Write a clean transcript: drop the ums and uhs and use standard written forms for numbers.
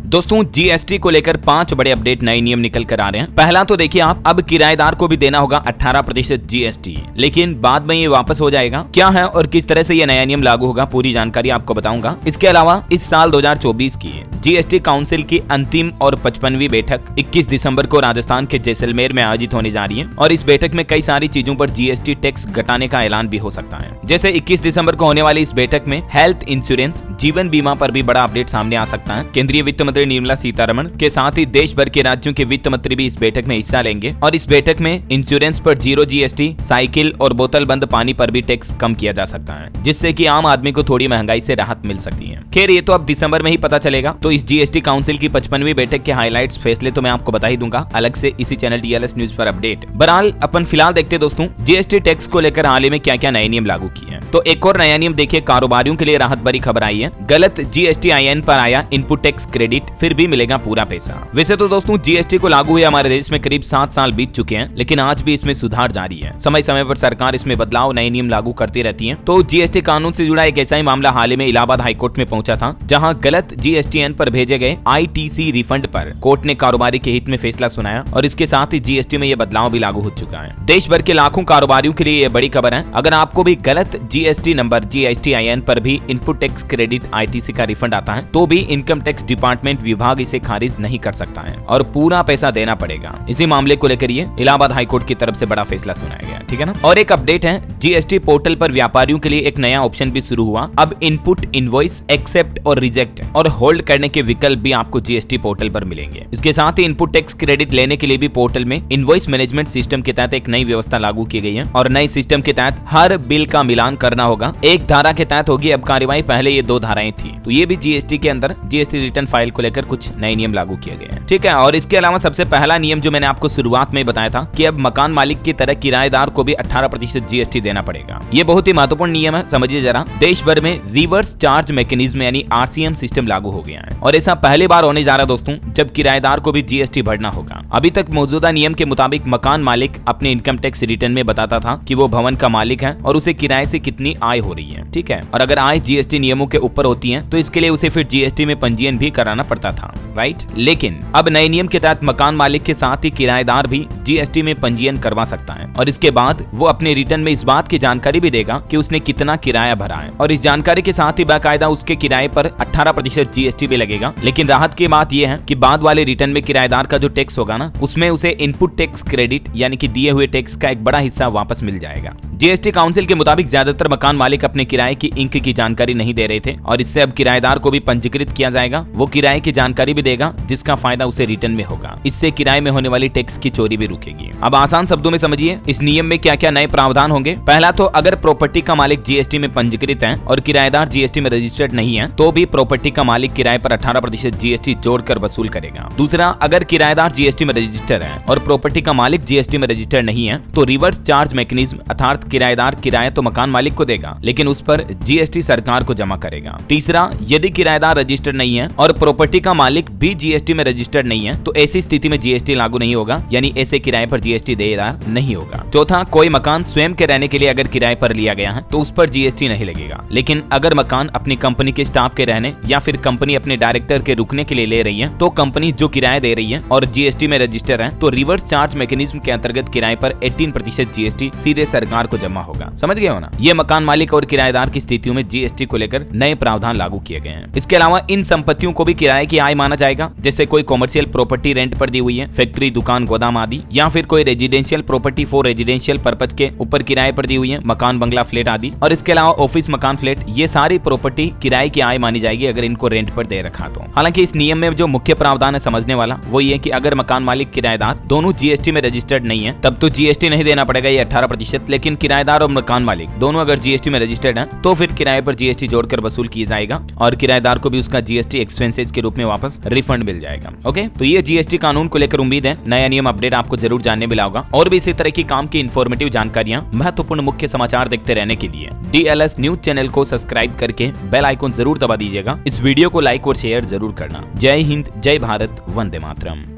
दोस्तों जीएसटी को लेकर 5 बड़े अपडेट नए नियम निकल कर आ रहे हैं। पहला तो देखिए आप, अब किराएदार को भी देना होगा 18% जीएसटी, लेकिन बाद में ये वापस हो जाएगा। क्या है और किस तरह से ये नया नियम लागू होगा, पूरी जानकारी आपको बताऊंगा। इसके अलावा इस साल 2024 की जीएसटी काउंसिल की अंतिम और 55वीं बैठक 21 दिसंबर को राजस्थान के जैसलमेर में आयोजित होने जा रही है और इस बैठक में कई सारी चीजों पर जीएसटी टैक्स घटाने का ऐलान भी हो सकता है। जैसे 21 दिसंबर को होने वाली इस बैठक में हेल्थ इंश्योरेंस, जीवन बीमा पर भी बड़ा अपडेट सामने आ सकता है। केंद्रीय वित्त मंत्री निर्मला सीतारमण के साथ ही देश भर के राज्यों के वित्त मंत्री भी इस बैठक में हिस्सा लेंगे और इस बैठक में इंश्योरेंस पर 0 जीएसटी, साइकिल और बोतल बंद पानी पर भी टैक्स कम किया जा सकता है, जिससे कि आम आदमी को थोड़ी महंगाई से राहत मिल सकती है। खैर ये तो अब दिसंबर में ही पता चलेगा। तो इस जीएसटी काउंसिल की 55वीं बैठक के हाइलाइट्स, फैसले तो मैं आपको बता ही दूंगा अलग से इसी चैनल डीएलएस न्यूज पर अपडेट। बहरहाल अपन फिलहाल देखते दोस्तों जीएसटी टैक्स को लेकर हाल ही में क्या क्या नए नियम लागू किए हैं। तो एक और नया नियम देखिए, कारोबारियों के लिए राहत भरी खबर आई है। गलत जीएसटी आईएन पर आया इनपुट टैक्स क्रेडिट, फिर भी मिलेगा पूरा पैसा। वैसे तो दोस्तों जीएसटी को लागू हुए हमारे देश में करीब 7 साल बीत चुके हैं, लेकिन आज भी इसमें सुधार जारी है। समय समय पर सरकार इसमें बदलाव, नए नियम लागू करती रहती है। तो जीएसटी कानून से जुड़ा एक ऐसा ही मामला हाल ही में इलाहाबाद हाईकोर्ट में पहुंचा था, जहां गलत जीएसटीएन पर भेजे गए आईटीसी रिफंड पर कोर्ट ने कारोबारी के हित में फैसला सुनाया और इसके साथ ही जीएसटी में यह बदलाव भी लागू हो चुका है। देश भर के लाखों कारोबारियों के लिए यह बड़ी खबर है। अगर आपको भी गलत जीएसटी नंबर जीएसटीआईएन पर भी इनपुट टैक्स क्रेडिट आईटीसी का रिफंड आता है तो भी इनकम टैक्स डिपार्टमेंट विभाग इसे खारिज नहीं कर सकता है और पूरा पैसा देना पड़ेगा। इसी मामले को लेकर ये इलाहाबाद हाईकोर्ट की तरफ से बड़ा फैसला सुनाया गया, ठीक है ना। और एक अपडेट है, जीएसटी पोर्टल पर व्यापारियों के लिए एक नया ऑप्शन भी शुरू हुआ। अब इनपुट, इनवॉइस, एक्सेप्ट और रिजेक्ट और होल्ड करने के विकल्प भी आपको जीएसटी पोर्टल पर मिलेंगे। इसके साथ ही इनपुट टैक्स क्रेडिट लेने के लिए भी पोर्टल में इनवॉइस मैनेजमेंट सिस्टम के तहत एक नई व्यवस्था लागू की गई है और नए सिस्टम के तहत हर बिल का मिलान करना होगा। एक धारा के तहत होगी अब कार्यवाही, पहले ये 2 धाराएं थी। तो ये भी जीएसटी के अंदर जीएसटी रिटर्न फाइल को लेकर कुछ नए नियम लागू किए गए हैं, ठीक है। और इसके अलावा सबसे पहला नियम जो मैंने आपको शुरुआत में बताया था कि अब मकान मालिक की तरह किराएदार को भी 18% जीएसटी देना पड़ेगा। ये बहुत ही महत्वपूर्ण नियम है, समझिए जरा। देश भर में रिवर्स चार्ज मैकेनिज्म यानी आरसीएम सिस्टम लागू हो गया है और ऐसा पहली बार होने जा रहा है दोस्तों, जब किराएदार को भी जीएसटी भरना होगा। अभी तक मौजूदा नियम के मुताबिक मकान मालिक अपने इनकम टैक्स रिटर्न में बताता था कि वो भवन का मालिक है और उसे किराए से कितनी आय हो रही है, ठीक है। और अगर आय जीएसटी नियमों के ऊपर होती है तो इसके लिए उसे फिर जीएसटी में पंजीयन भी कराना पड़ता था, राइट। लेकिन अब नए नियम के तहत मकान मालिक के साथ ही किराएदार भी जीएसटी में पंजीयन करवा सकता है और इसके बाद वो अपने रिटर्न में इस बात की जानकारी भी देगा कि उसने कितना किराया भरा है और इस जानकारी के साथ ही बाकायदा उसके किराए पर 18% जीएसटी भी लगेगा। लेकिन राहत की बात यह है कि बाद वाले रिटर्न में किराएदार का जो टैक्स होगा ना, उसमें उसे इनपुट टैक्स क्रेडिट यानी कि दिए हुए टैक्स का एक बड़ा हिस्सा वापस मिल जाएगा। जीएसटी काउंसिल के मुताबिक ज्यादातर मकान मालिक अपने किराए की इंक की जानकारी नहीं दे रहे थे और इससे अब किराएदार को भी पंजीकृत किया जाएगा। वो किराए की जानकारी भी देगा जिसका फायदा उसे रिटर्न में होगा। इससे किराए में होने वाली टैक्स की चोरी भी रुकेगी। अब आसान शब्दों में समझिए इस नियम में क्या क्या नए प्रावधान होंगे। पहला तो अगर प्रॉपर्टी का मालिक जीएसटी में पंजीकृत है और किराएदार जीएसटी में रजिस्टर्ड नहीं है तो भी प्रॉपर्टी का मालिक किराए पर 18% जीएसटी जोड़कर वसूल करेगा। दूसरा, अगर किराएदार जीएसटी में रजिस्टर्ड है और प्रॉपर्टी का मालिक जीएसटी में रजिस्टर्ड नहीं है तो रिवर्स चार्ज मैकेनिज्म अर्थात किराएदार किराया तो मकान मालिक को देगा लेकिन उस पर जीएसटी सरकार को जमा करेगा। तीसरा, यदि किराएदार रजिस्टर्ड नहीं है और प्रॉपर्टी का मालिक भी जीएसटी में रजिस्टर्ड नहीं है तो ऐसी स्थिति में जीएसटी लागू नहीं होगा, यानी ऐसे किराए पर जीएसटी देयदार नहीं होगा। चौथा, कोई मकान स्वयं के रहने के लिए अगर किराए पर लिया गया है तो उस पर जीएसटी नहीं लगेगा, लेकिन अगर मकान अपनी कंपनी के स्टाफ के रहने या फिर कंपनी अपने डायरेक्टर के रुकने के लिए ले रही है तो कंपनी जो किराया दे रही है और जीएसटी में रजिस्टर है तो रिवर्स चार्ज मैकेनिज्म के अंतर्गत किराए पर 18% जीएसटी सीधे सरकार को जमा होगा। समझ गए हो ना। ये मकान मालिक और किराएदार की स्थितियों में जीएसटी को लेकर नए प्रावधान लागू किए गए हैं। इसके अलावा इन संपत्तियों को भी किराए की आय माना जाएगा, जैसे कोई कॉमर्शियल प्रॉपर्टी रेंट पर दी हुई है, फैक्ट्री, दुकान, गोदाम आदि, या फिर कोई residential property for residential purpose के ऊपर किराए पर दी हुई है, मकान, बंगला, फ्लैट आदि। और इसके अलावा ऑफिस, मकान, फ्लैट, ये सारी प्रॉपर्टी किराए की आय मानी जाएगी अगर इनको रेंट पर दे रखा तो। हालांकि इस नियम में जो मुख्य प्रावधान है समझने वाला वो ये कि अगर मकान मालिक, किराएदार दोनों जीएसटी में रजिस्टर्ड नहीं है तब तो जीएसटी नहीं देना पड़ेगा ये 18%, लेकिन किराएदार और मकान मालिक दोनों अगर जीएसटी में रजिस्टर्ड है तो फिर किराए पर जीएसटी जोड़कर वसूल किया जाएगा और किराएदार को भी उसका जीएसटी एक्सपेंसेस के रूप में वापस रिफंड मिल जाएगा। ओके, तो ये जीएसटी कानून को लेकर उम्मीद है नया नियम अपडेट आपको जरूर जानने मिला होगा। और भी इसी तरह की काम की इन्फॉर्मेटिव जानकारियां, महत्वपूर्ण मुख्य समाचार देखते रहने के लिए डीएलएस न्यूज चैनल को सब्सक्राइब करके बेल आइकन जरूर दबा दीजिएगा। इस वीडियो को लाइक और शेयर जरूर करना। जय हिंद, जय भारत, वंदे मातरम।